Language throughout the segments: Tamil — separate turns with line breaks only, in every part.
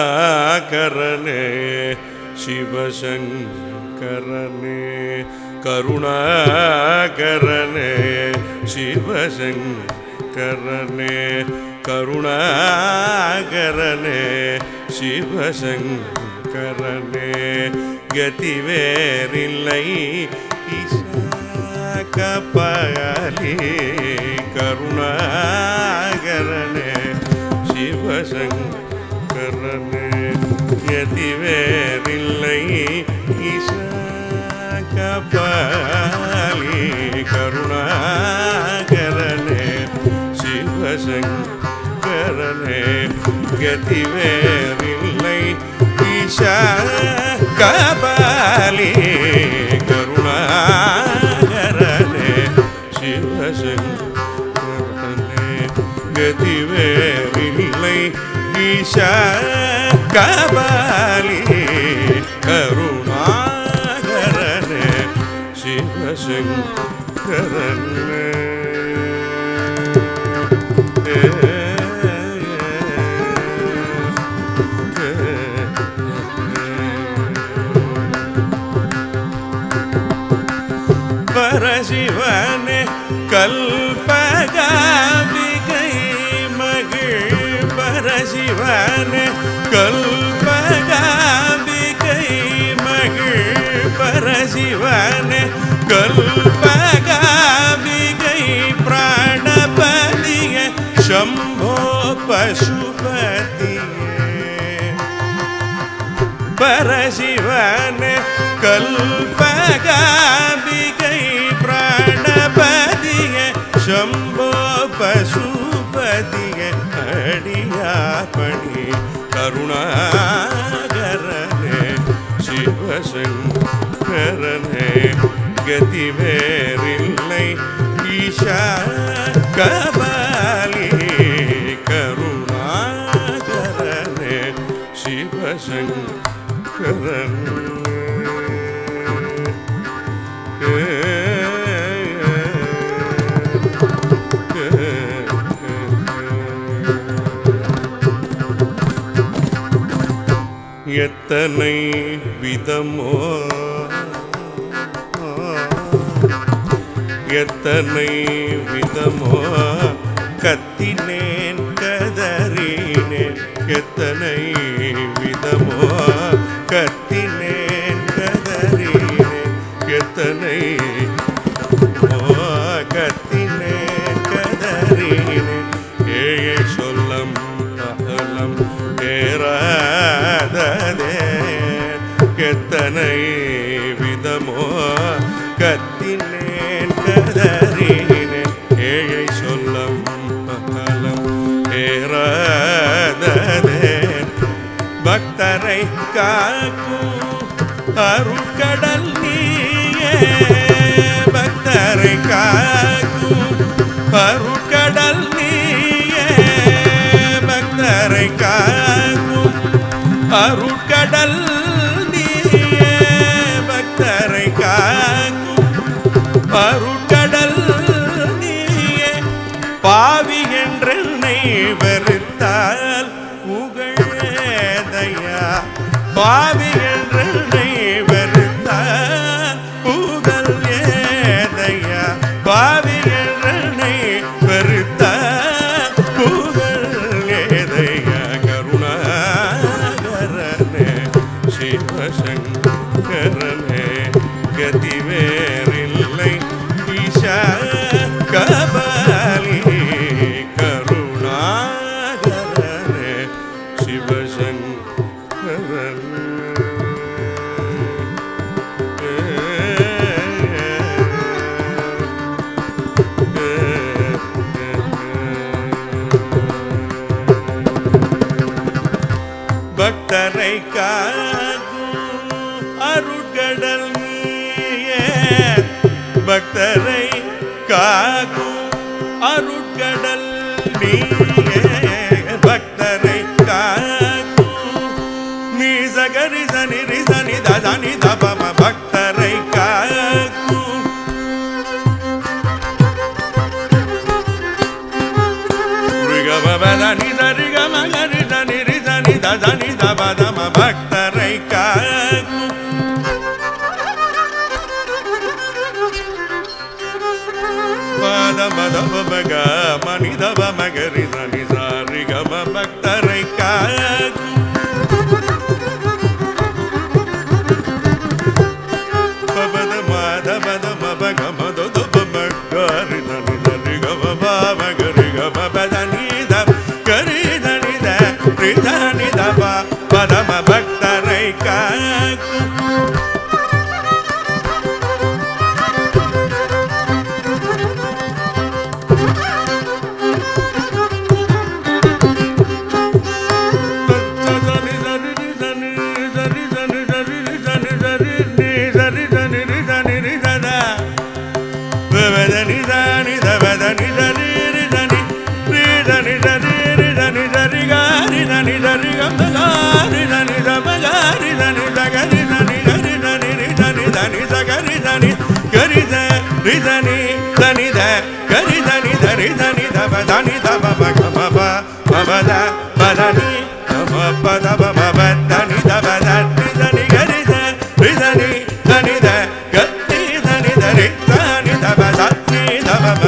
கருணாகரனே சிவசங்கரனே கருணாகரனே சிவசங்கரனே கருணாகரனே சிவசங்கரனே கதிவேறில்லை கபாலி கருணாகரனே சிவசங்கரனே கதிவேறில்லை கபாலி கருணாகரனே சிவசங்கரனே கதிவேறில்லை கபாலி கருணாகரனே சிவசங்கரனே கதிவேறில்லை கபாலி கருணாகரனே சிவசங்கரனே பரசிவனே கல்பகாம்பிகை மகிழ் பரசிவனே கல்பகாம்பிகை மகிழ் பரசிவனே கல்பகாம்பிகை பிராணபதியே சம்போ பசுபதியே பரசிவனே கல்பகாம்பிகை பிராணபதியே சம்போ பசுபதியே அடியாபணி கருணாகரனே சிவசங்கரனே கதிவேறில்லை ஈஷா கபாலி கருணாகரனே சிவசங்கரனே எத்தனை விதமோ எத்தனை விதமோ கத்தினேன் கதறினேன் எத்தனை விதமோ கத்தினேன் கதறினேன் எத்தனை கத்தினேன் கதறினேன் ஏழை சொல்லம் அகலம் ஏறாததே எத்தனை விதமோ கத்தினேன் கதறினேன் ஏழை சொல்லம் அகலம் ஏறாததே பக்தரை காக்கும் அருட்கடல் நீயே பக்தரை காக்கும் அருட்கடல் நீயே பக்தரை காக்கும் அருட்கடல் நீயே பக்தரை காக்கும் அருட்கடல் நீயே பாவி என்றென்னை வெறுத்தால் புகழேதையா பாவி என்றென்னை வெறுத்தால் புகழ் ஏதையா பாவி என்றென்னை வெறுத்தால் புகழ் ஏதையா கருணாகரனே சிவசங்கரனே கதிவேறில்லை ஈஷா கபாலி கருணாகரனே சிவசங்கரனே பக்தரை காக்கும் அருட்கடல் நீயே பக்தரை காக்கும் அருட்கடல் நீயே பக்தரை காக்கும் நீ சகரி சனி ரிசனி தனி தபம பக்தரை காக்கும் ரிகம பதனி சரிகம கரி தனி ரிச தனி தபதம பக்தரை காக்கும் பதமதபமக மனிதபமகரி தனி சாரிகம பக்தரை காக்கும் பரம பக்தரை காக்கும்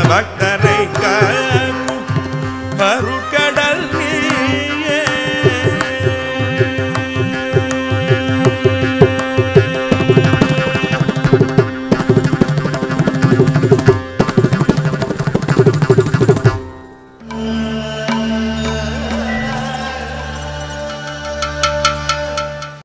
Bak